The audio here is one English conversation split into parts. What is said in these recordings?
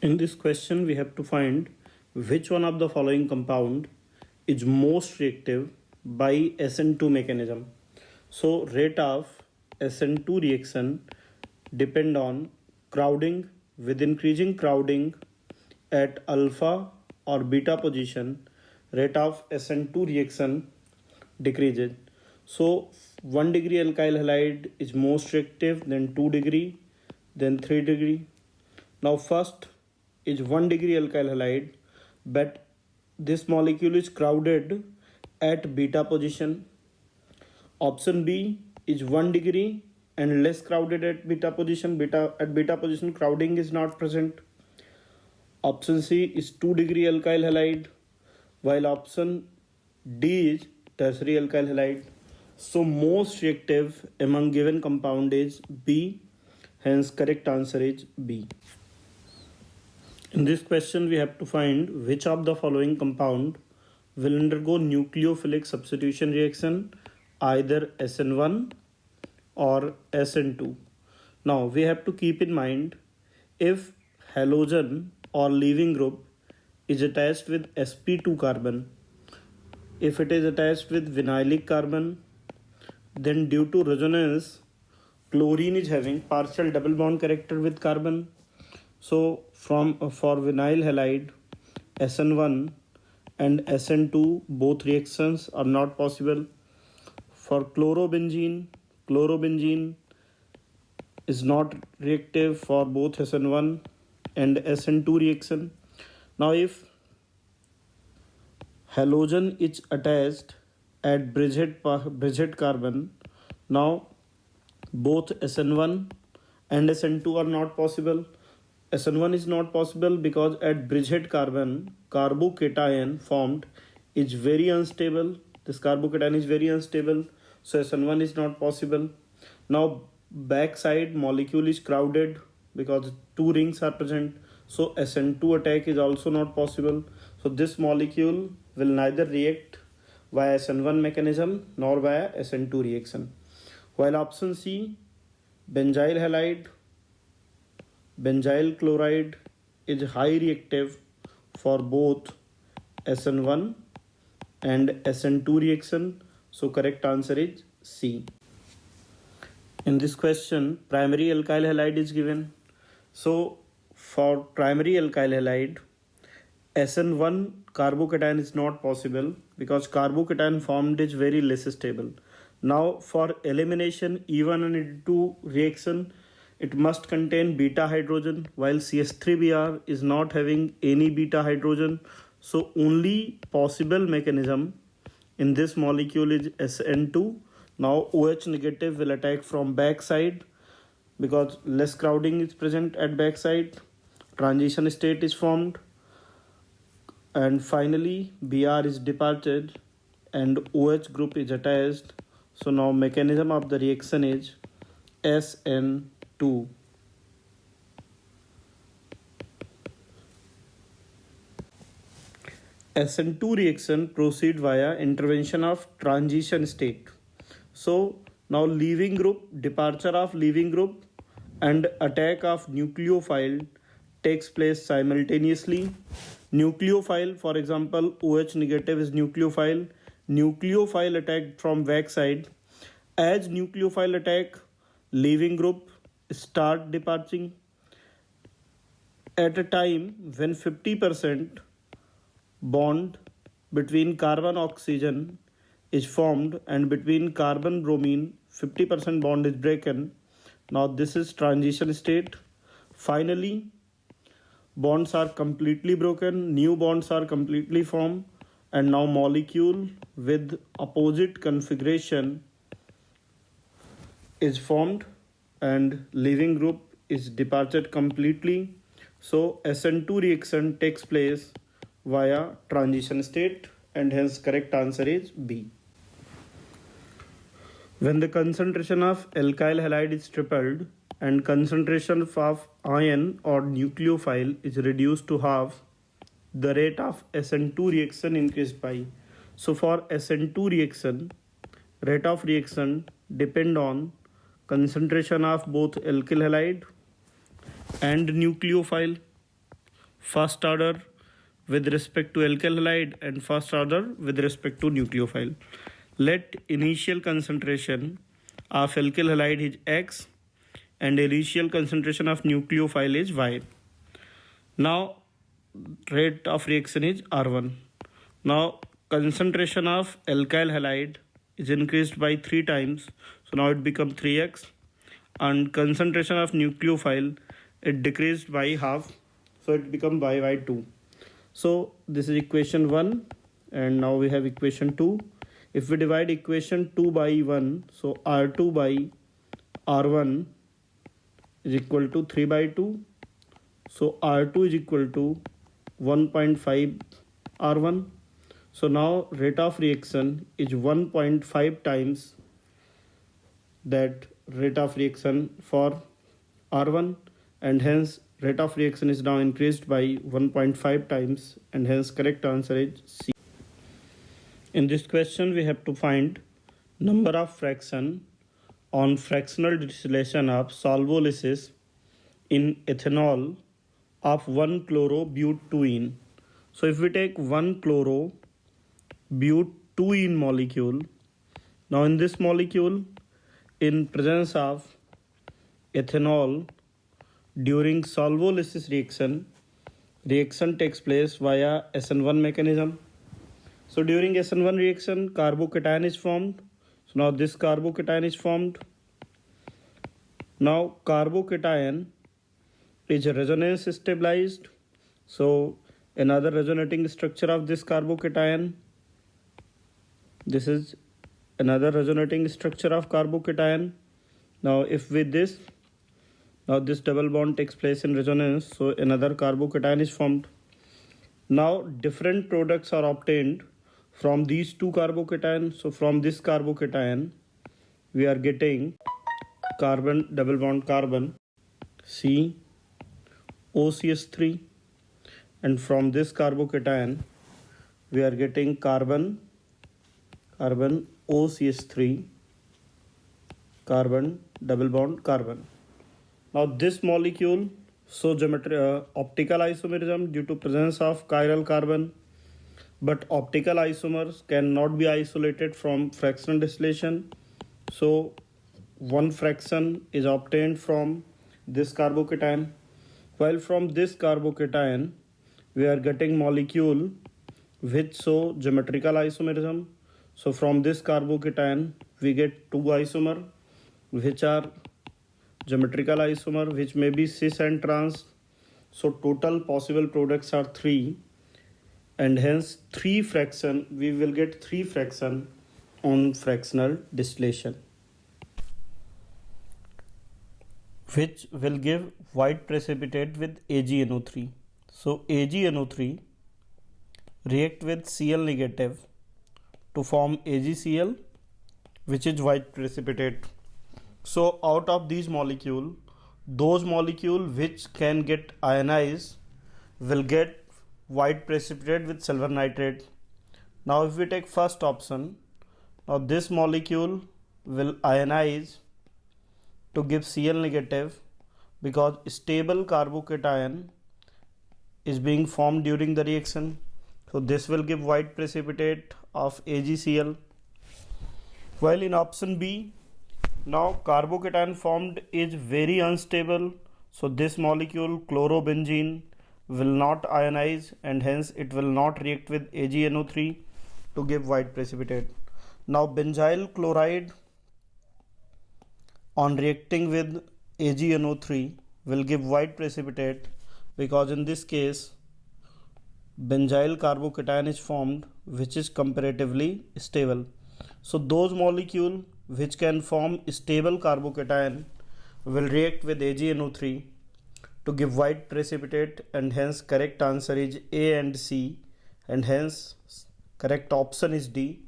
In this question, we have to find which one of the following compound is most reactive by SN2 mechanism. So, rate of SN2 reaction depend on crowding. With increasing crowding at alpha or beta position, rate of SN2 reaction decreases. So, 1 degree alkyl halide is most reactive, then 2 degree, then 3 degree. Now, first is 1 degree alkyl halide, but this molecule is crowded at beta position. Option B is 1 degree and less crowded at beta position. At beta position, crowding is not present. Option C is 2 degree alkyl halide, while option D is tertiary alkyl halide. So most reactive among given compound is B, hence correct answer is B. In this question, we have to find which of the following compound will undergo nucleophilic substitution reaction, either SN1 or SN2. Now, we have to keep in mind if halogen or leaving group is attached with sp2 carbon, if it is attached with vinylic carbon, then due to resonance, chlorine is having partial double bond character with carbon. So for vinyl halide, SN1 and SN2 both reactions are not possible. For chlorobenzene is not reactive for both SN1 and SN2 reaction. Now if halogen is attached at bridgehead carbon, now both SN1 and SN2 are not possible. SN1 is not possible because at bridgehead carbon, carbocation formed is very unstable. This carbocation is very unstable, so SN1 is not possible. Now backside molecule is crowded because two rings are present, so SN2 attack is also not possible. So this molecule will neither react via SN1 mechanism nor via SN2 reaction. While option C, benzyl halide, benzyl chloride is high reactive for both SN1 and SN2 reaction. So correct answer is C. In this question, primary alkyl halide is given. So for primary alkyl halide, SN1 carbocation is not possible because carbocation formed is very less stable. Now for elimination E1 and E2 reaction, it must contain beta hydrogen, while CH3Br is not having any beta hydrogen. So only possible mechanism in this molecule is SN2. Now OH negative will attack from backside because less crowding is present at backside. Transition state is formed. And finally Br is departed and OH group is attached. So now mechanism of the reaction is SN2. SN2 reaction proceed via intervention of transition state. So now leaving group, departure of leaving group and attack of nucleophile takes place simultaneously. Nucleophile, for example, OH negative is nucleophile. Nucleophile attack from backside. As nucleophile attack, leaving group start departing. At a time when 50% bond between carbon oxygen is formed and between carbon bromine 50% bond is broken. Now this is transition state. Finally bonds are completely broken, new bonds are completely formed, and now molecule with opposite configuration is formed and leaving group is departed completely. So SN2 reaction takes place via transition state and hence correct answer is B. When the concentration of alkyl halide is tripled and concentration of ion or nucleophile is reduced to half, the rate of SN2 reaction increased by. So for SN2 reaction, rate of reaction depend on concentration of both alkyl halide and nucleophile. first order with respect to alkyl halide and first order with respect to nucleophile. Let initial concentration of alkyl halide is X and initial concentration of nucleophile is Y. Now rate of reaction is R1. Now concentration of alkyl halide is increased by 3 times, so now it becomes 3x, and concentration of nucleophile it decreased by half, so it becomes y by 2. So this is equation 1, and now we have equation 2. If we divide equation 2 by 1, so R2 by R1 is equal to 3 by 2. So R2 is equal to 1.5 R1. So now rate of reaction is 1.5 times that rate of reaction for R1, and hence rate of reaction is now increased by 1.5 times, and hence correct answer is C. In this question we have to find number of fraction on fractional distillation of solvolysis in ethanol of 1-chloro-butene. So if we take 1-chloro-butene molecule, now in this molecule, in presence of ethanol during solvolysis reaction takes place via SN1 mechanism. So during SN1 reaction, carbocation is formed. So now this carbocation is formed. Now carbocation is resonance stabilized. So another resonating structure of this carbocation. This is another resonating structure of carbocation. Now if with this, now this double bond takes place in resonance, so another carbocation is formed. Now different products are obtained from these two carbocations. So from this carbocation we are getting carbon, double bond carbon, C, OCS3, and from this carbocation we are getting carbon, OCS3, carbon, double bond carbon. Now this molecule shows optical isomerism due to presence of chiral carbon, but optical isomers cannot be isolated from fractional distillation. So one fraction is obtained from this carbocation, while from this carbocation we are getting molecule which show geometrical isomerism. So from this carbocation we get two isomer which are geometrical isomer, which may be cis and trans. So total possible products are 3, and hence 3 fraction, we will get 3 fraction on fractional distillation, which will give white precipitate with AgNO3. So AgNO3 react with Cl negative to form AgCl, which is white precipitate. So out of these molecules, those molecules which can get ionized will get white precipitate with silver nitrate. Now if we take first option, now this molecule will ionize to give Cl negative because stable carbocation is being formed during the reaction. So this will give white precipitate of AgCl. While in option B, now carbocation formed is very unstable, so this molecule chlorobenzene will not ionize, and hence it will not react with AgNO3 to give white precipitate. Now benzyl chloride on reacting with AgNO3 will give white precipitate, because in this case benzyl carbocation is formed which is comparatively stable. So those molecules which can form stable carbocation will react with AgNO3 to give white precipitate, and hence correct answer is A and C, and hence correct option is D,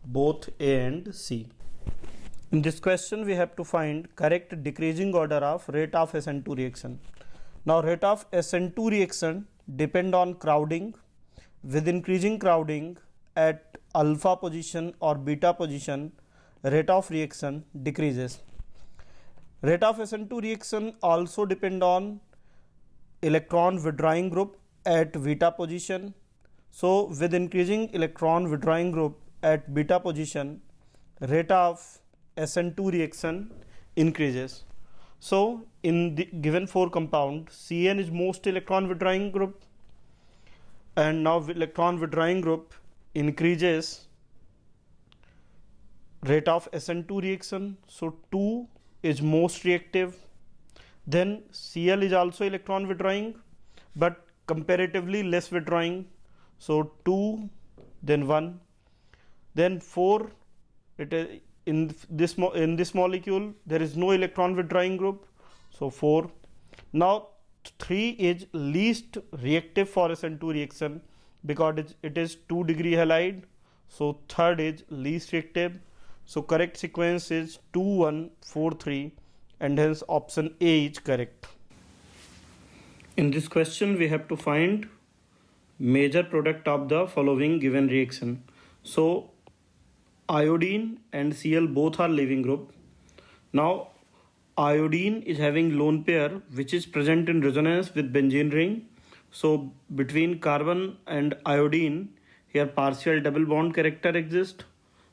both A and C. In this question we have to find correct decreasing order of rate of SN2 reaction. Now rate of SN2 reaction depend on crowding. With increasing crowding at alpha position or beta position, rate of reaction decreases. Rate of SN2 reaction also depend on electron withdrawing group. at beta position. So with increasing electron withdrawing group at beta position, rate of SN2 reaction increases. So in the given 4 compound, CN is most electron withdrawing group, and now electron withdrawing group increases rate of SN2 reaction. So 2 is most reactive. Then Cl is also electron withdrawing but comparatively less withdrawing. So 2, then 1, then 4. It is in this molecule there is no electron withdrawing group, so 4. Now 3 is least reactive for SN2 reaction because it is 2-degree halide. So third is least reactive. So correct sequence is 2, 1, 4, 3, and hence option A is correct. In this question we have to find major product of the following given reaction. So iodine and Cl both are leaving group. Now iodine is having lone pair which is present in resonance with benzene ring. So between carbon and iodine here partial double bond character exists.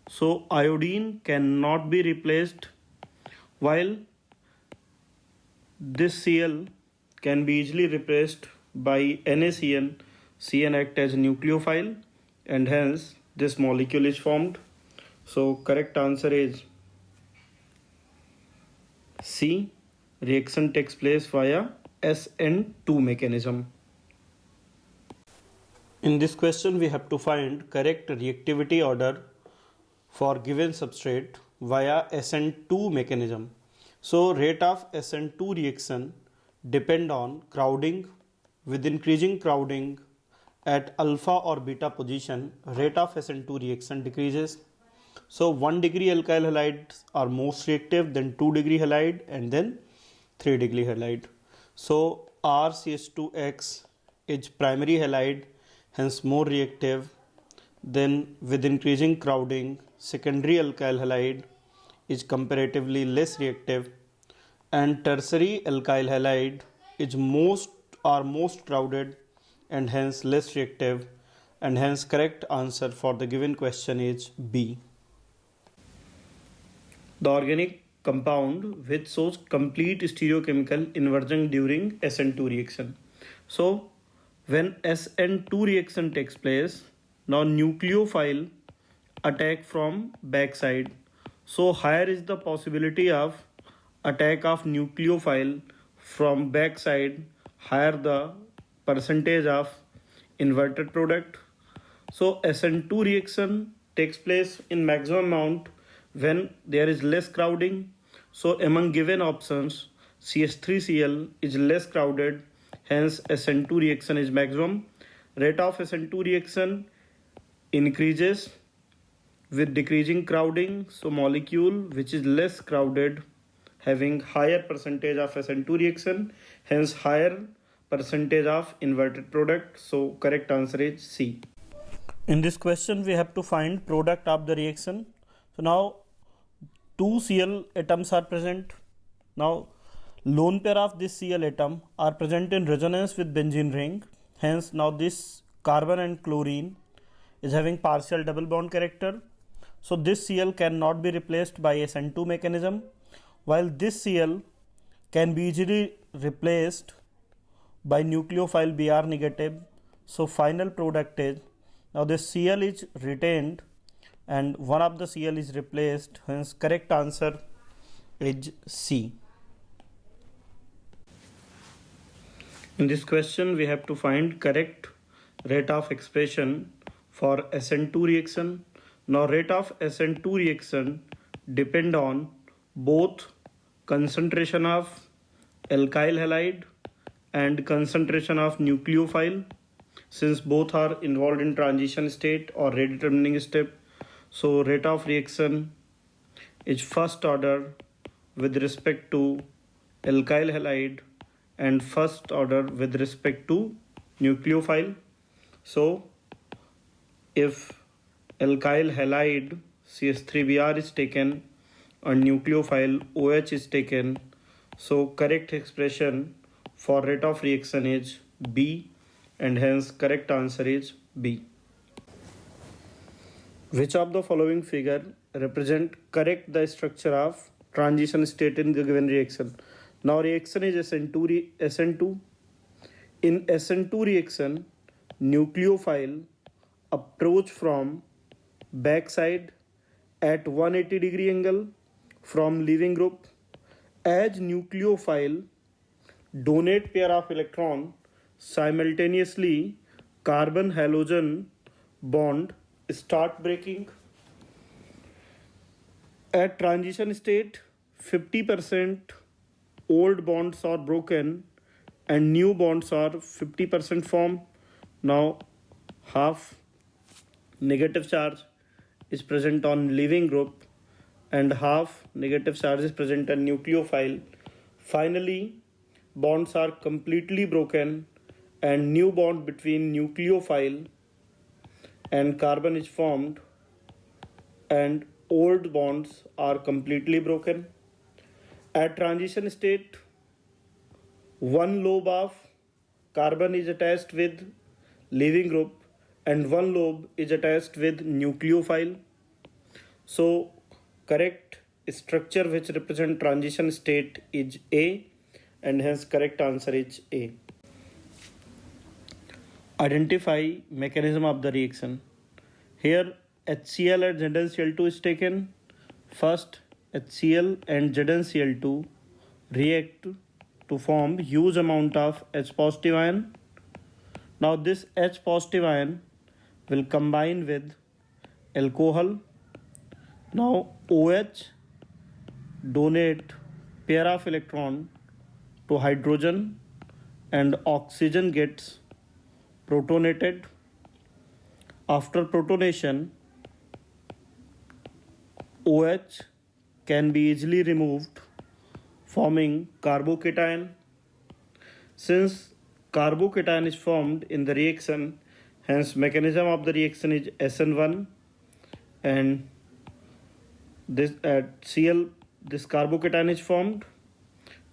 So iodine cannot be replaced, while this Cl can be easily replaced by NaCN. Cn act as a nucleophile and hence this molecule is formed. So correct answer is C. Reaction takes place via SN2 mechanism. In this question we have to find correct reactivity order for given substrate via SN2 mechanism. So rate of SN2 reaction depend on crowding. With increasing crowding at alpha or beta position, rate of SN2 reaction decreases. So 1-degree alkyl halides are most reactive, then 2-degree halide, and then 3-degree halide. So RCH2X is primary halide, hence more reactive. Then with increasing crowding, secondary alkyl halide is comparatively less reactive, and tertiary alkyl halide is most crowded and hence less reactive, and hence correct answer for the given question is B. The organic compound which shows complete stereochemical inversion during SN2 reaction. So when SN2 reaction takes place, now nucleophile attack from backside. So higher is the possibility of attack of nucleophile from backside, higher the percentage of inverted product. So SN2 reaction takes place in maximum amount when there is less crowding. So among given options, CH3Cl is less crowded, hence SN2 reaction is maximum. Rate of SN2 reaction increases with decreasing crowding. So molecule which is less crowded having higher percentage of SN2 reaction, hence higher percentage of inverted product. So correct answer is C. In this question we have to find product of the reaction. So now 2 Cl atoms are present. Now lone pair of this Cl atom are present in resonance with benzene ring. Hence now this carbon and chlorine is having partial double bond character. So this Cl cannot be replaced by SN2 mechanism, while this Cl can be easily replaced by nucleophile Br negative. So final product is, now this Cl is retained and one of the Cl is replaced, hence correct answer is C. In this question we have to find correct rate of expression for SN2 reaction. Now rate of SN2 reaction depend on both concentration of alkyl halide and concentration of nucleophile, since both are involved in transition state or rate determining step. So rate of reaction is first order with respect to alkyl halide and first order with respect to nucleophile. So if alkyl halide CH3Br is taken and nucleophile OH is taken, so correct expression for rate of reaction is B, and hence correct answer is B. Which of the following figure represent correct the structure of transition state in the given reaction? Now reaction is SN2. In SN2 reaction, nucleophile approach from backside at 180-degree angle from leaving group. As nucleophile donate pair of electron, simultaneously carbon halogen bond start breaking. At transition state, 50% old bonds are broken and new bonds are 50% formed. Now half negative charge is present on leaving group and half negative charge is present on nucleophile. Finally, bonds are completely broken and new bond between nucleophile and carbon is formed and old bonds are completely broken. At transition state, one lobe of carbon is attached with leaving group and one lobe is attached with nucleophile. So correct structure which represent transition state is A and hence correct answer is A. Identify mechanism of the reaction. Here HCl and ZnCl2 is taken. First HCl and ZnCl2 react to form huge amount of H positive ion. Now this H positive ion will combine with alcohol. Now OH donate pair of electron to hydrogen and oxygen gets protonated. After protonation, OH can be easily removed forming carbocation. Since carbocation is formed in the reaction, hence mechanism of the reaction is SN1 and this at Cl this carbocation is formed.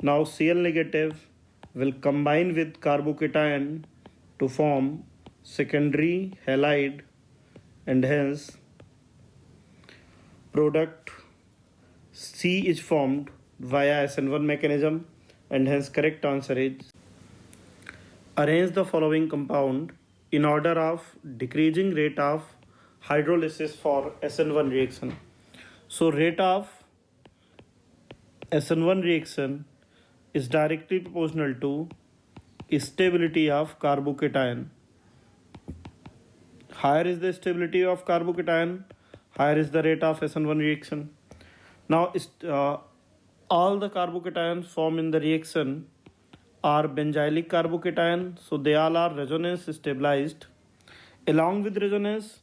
Now Cl negative will combine with carbocation to form secondary halide and hence product C is formed via SN1 mechanism and hence correct answer is. Arrange the following compound in order of decreasing rate of hydrolysis for SN1 reaction. So rate of SN1 reaction is directly proportional to stability of carbocation. Higher is the stability of carbocation, higher is the rate of SN1 reaction. Now all the carbocations formed in the reaction are benzylic carbocation, so they all are resonance stabilized. Along with resonance,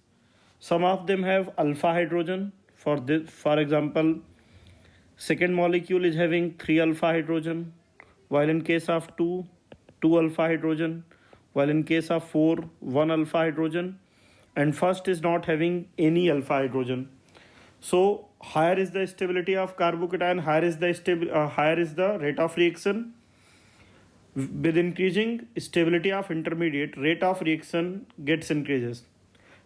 some of them have alpha hydrogen. For example, second molecule is having 3 alpha hydrogen, while in case of 2 alpha hydrogen, while in case of 4 1 alpha hydrogen, and first is not having any alpha hydrogen. So higher is the stability of carbocation, higher is the rate of reaction. With increasing stability of intermediate, rate of reaction gets increases.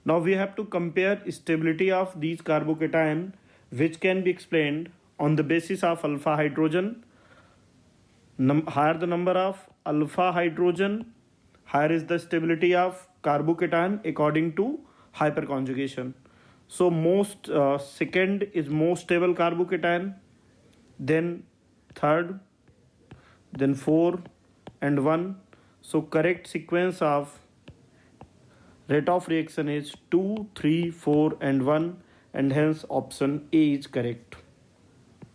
Now we have to compare stability of these carbocation, which can be explained on the basis of alpha hydrogen. Higher the number of alpha hydrogen, higher is the stability of carbocation according to hyperconjugation. So second is most stable carbocation, then third, then 4 and 1. So correct sequence of rate of reaction is 2, 3, 4 and 1 and hence option A is correct.